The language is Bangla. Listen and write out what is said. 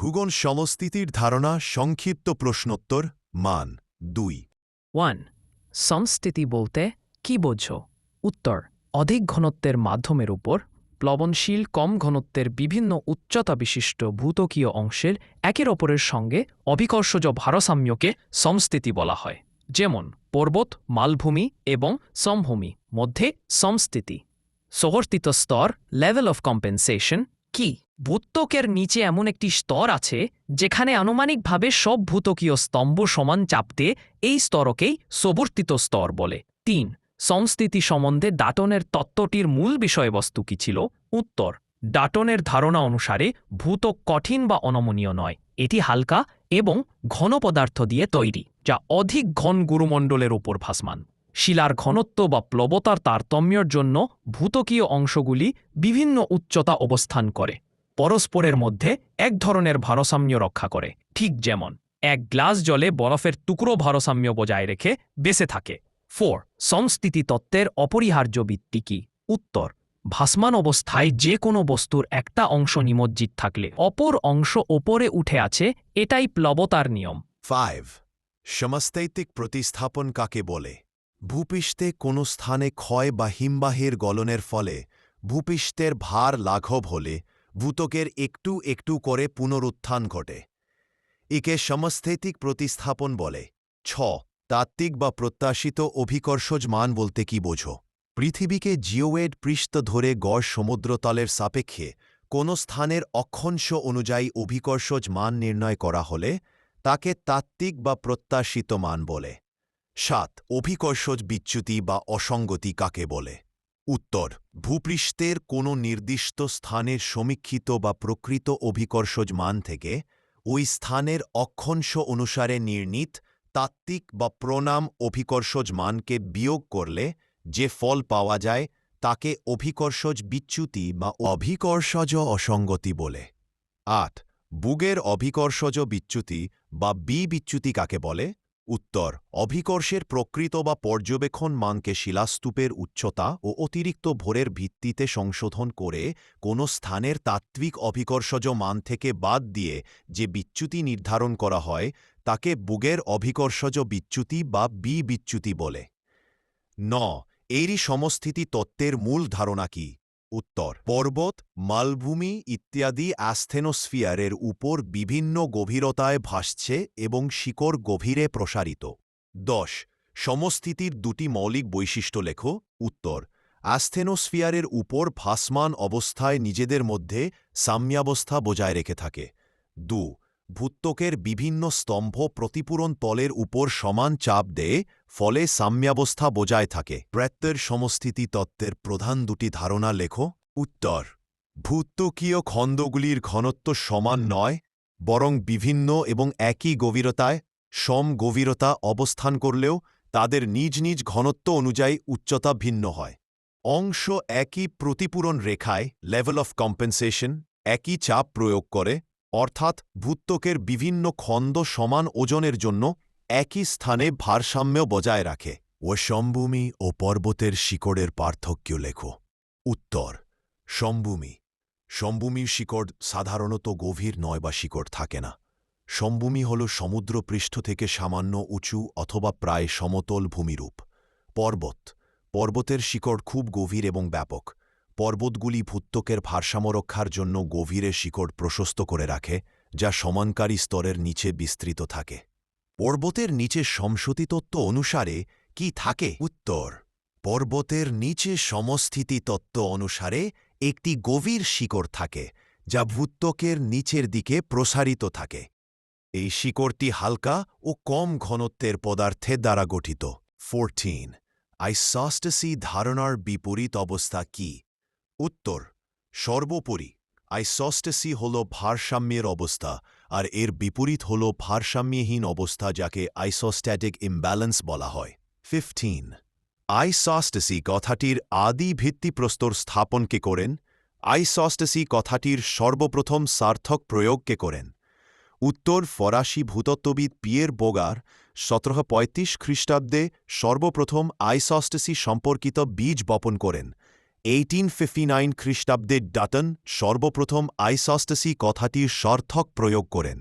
ভূগোল সমস্থিতির ধারণা সংক্ষিপ্ত প্রশ্নোত্তর মান 2 1. সমস্থিতি বলতে কি বোঝো? উত্তর: অধিক ঘনত্বের মাধ্যমের উপর প্লবনশীল কম ঘনত্বের বিভিন্ন উচ্চতা বিশিষ্ট ভূত্বকীয় অংশের একের অপরের সঙ্গে অভিকর্ষজ ভারসাম্যকে সমস্থিতি বলা হয়। যেমন পর্বত, মালভূমি এবং সমভূমি মধ্যে সমস্থিতি। সহর্তিত স্তর লেভেল অফ কম্পেনসেশন কি? ভূত্বকের নিচে এমন একটি স্তর আছে যেখানে আনুমানিকভাবে সব ভূত্বকীয় স্তম্ভ সমান চাপ দিয়ে এই স্তরকেই সবর্তিত স্তর বলে। 3. সমস্থিতি সম্বন্ধে ডাটনের তত্ত্বটির মূল বিষয়বস্তু কি ছিল? উত্তর: ডাটনের ধারণা অনুসারে ভূত্বক কঠিন বা অনমনীয় নয়, এটি হালকা এবং ঘন পদার্থ দিয়ে তৈরি, যা অধিক ঘন গুরুমণ্ডলের উপর ভাসমান। শিলার ঘনত্ব বা প্লবতার তারতম্যের জন্য ভূত্বকীয় অংশগুলি বিভিন্ন উচ্চতা অবস্থান করে, পরস্পরের মধ্যে এক ধরনের ভারসাম্য রক্ষা করে, ঠিক যেমন এক গ্লাস জলে বরফের টুকরো ভারসাম্য বজায় রেখে বেঁচে থাকে। 4. সমস্থিতি তত্ত্বের অপরিহার্য ভিত্তি কি? উত্তর: ভাসমান অবস্থায় যে কোনো বস্তুর একটা অংশ নিমজ্জিত থাকলে অপর অংশ ওপরে উঠে আছে, এটাই প্লবতার নিয়ম। 5. সমস্থৈতিক প্রতিস্থাপন কাকে বলে? ভূপৃষ্ঠে কোনো স্থানে ক্ষয় বা হিমবাহের গলনের ফলে ভূপৃষ্ঠের ভার লাঘব হলে ভূত্বকের একটু একটু করে পুনরুত্থান ঘটে, একে সমস্থৈতিক প্রতিস্থাপন বলে। 6. তাত্ত্বিক বা প্রত্যাশিত অভিকর্ষজ মান বলতে কি বোঝো? পৃথিবীকে জিওয়েড পৃষ্ঠ ধরে গড় সমুদ্রতলের সাপেক্ষে কোনো স্থানের অক্ষাংশ অনুযায়ী অভিকর্ষজ মান নির্ণয় করা হলে তাকে তাত্ত্বিক বা প্রত্যাশিত মান বলে। 7. অভিকর্ষজ বিচ্যুতি বা অসঙ্গতি কাকে বলে? উত্তর: ভূপৃষ্ঠের কোনো নির্দিষ্ট স্থানের সমীক্ষিত বা প্রকৃত অভিকর্ষজ মান থেকে ওই স্থানের অক্ষাংশ অনুসারে নির্ণীত তাত্ত্বিক বা প্রণাম অভিকর্ষজ মানকে বিয়োগ করলে যে ফল পাওয়া যায় তাকে অভিকর্ষজ বিচ্যুতি বা অভিকর্ষজ অসঙ্গতি বলে। 8. বুগের অভিকর্ষজ বিচ্যুতি বা বিচ্যুতি কাকে বলে? উত্তর: অভিকর্ষের প্রকৃত বা পর্যবেক্ষণ মানকে শিলাস্তূপের উচ্চতা ও অতিরিক্ত ভরের ভিত্তিতে সংশোধন করে কোনো স্থানের তাত্ত্বিক অভিকর্ষজ মান থেকে বাদ দিয়ে যে বিচ্যুতি নির্ধারণ করা হয় তাকে বুগের অভিকর্ষজ বিচ্যুতি বা বিচ্যুতি বলে। 9. এরই সমস্থিতি তত্ত্বের মূল ধারণা কি? উত্তর: পর্বত, মালভূমি ইত্যাদি অ্যাস্থেনোস্ফিয়ারের উপর বিভিন্ন গভীরতায় ভাসছে এবং শিকড় গভীরে প্রসারিত। 10. সমস্থিতির দুটি মৌলিক বৈশিষ্ট্য লেখো। উত্তর: অ্যাস্থেনোস্ফিয়ারের উপর ভাসমান অবস্থায় নিজেদের মধ্যে সাম্যাবস্থা বজায় রেখে থাকে। 2. ভূত্বকের বিভিন্ন স্তম্ভ প্রতিপূরণ তলের উপর সমান চাপ দেয়, ফলে সাম্যাবস্থা বজায় থাকে। ব্রেত্তের সমস্থিতি তত্ত্বের প্রধান দুটি ধারণা লেখো। উত্তর: ভূত্বকীয় খণ্ডগুলির ঘনত্ব সমান নয়, বরং বিভিন্ন এবং একই গভীরতায় সম গভীরতা অবস্থান করলেও তাদের নিজ নিজ ঘনত্ব অনুযায়ী উচ্চতা ভিন্ন হয়। অংশ একই প্রতিপূরণ রেখায় লেভেল অফ কম্পেনসেশন একই চাপ প্রয়োগ করে, অর্থাৎ ভূত্বকের বিভিন্ন খণ্ড সমান ওজনের জন্য একই স্থানে ভারসাম্য বজায় রাখে। ও সমভূমি ও পর্বতের শিকড়ের পার্থক্য লেখো। উত্তর: সমভূমির শিকড় সাধারণত গভীর নয় বা শিকড় থাকে না। সমভূমি হল সমুদ্রপৃষ্ঠ থেকে সামান্য উঁচু অথবা প্রায় সমতল ভূমিরূপ। পর্বতের শিকড় খুব গভীর এবং ব্যাপক। পর্বতগুলি ভূত্বকের ভারসাম্য রক্ষার জন্য গভীরে শিকড় প্রশস্ত করে রাখে, যা সমানকারী স্তরের নিচে বিস্তৃত থাকে। পর্বতের নিচে সমস্থিতি তত্ত্ব অনুসারে কি থাকে? উত্তর: পর্বতের নিচে সমস্থিতি তত্ত্ব অনুসারে একটি গভীর শিকড় থাকে, যা ভূত্বকের নিচের দিকে প্রসারিত থাকে। এই শিকড়টি হালকা ও কম ঘনত্বের পদার্থের দ্বারা গঠিত। 14. আইসোস্ট্যাসি ধারণার বিপরীত অবস্থা কি? উত্তর: সর্বোপরি আইসোস্ট্যাসি হল ভারসাম্যের অবস্থা, আর এর বিপরীত হল ভারসাম্যহীন অবস্থা, যাকে আইসোস্ট্যাটিক ইমব্যালেন্স বলা হয়। 15. আইসোস্ট্যাসি কথাটির আদি ভিত্তিপ্রস্তর স্থাপন কে করেন? আইসোস্ট্যাসি কথাটির সর্বপ্রথম সার্থক প্রয়োগ কে করেন? উত্তর: ফরাসি ভূতত্ত্ববিদ পিয়ের বোগার 1735 খ্রিস্টাব্দে সর্বপ্রথম আইসোস্ট্যাসি সম্পর্কিত বীজ বপন করেন। 1859 খ্রিস্টাব্দে ডাটন সর্বপ্রথম আইসস্টেসি কথাটির সার্থক প্রয়োগ করেন।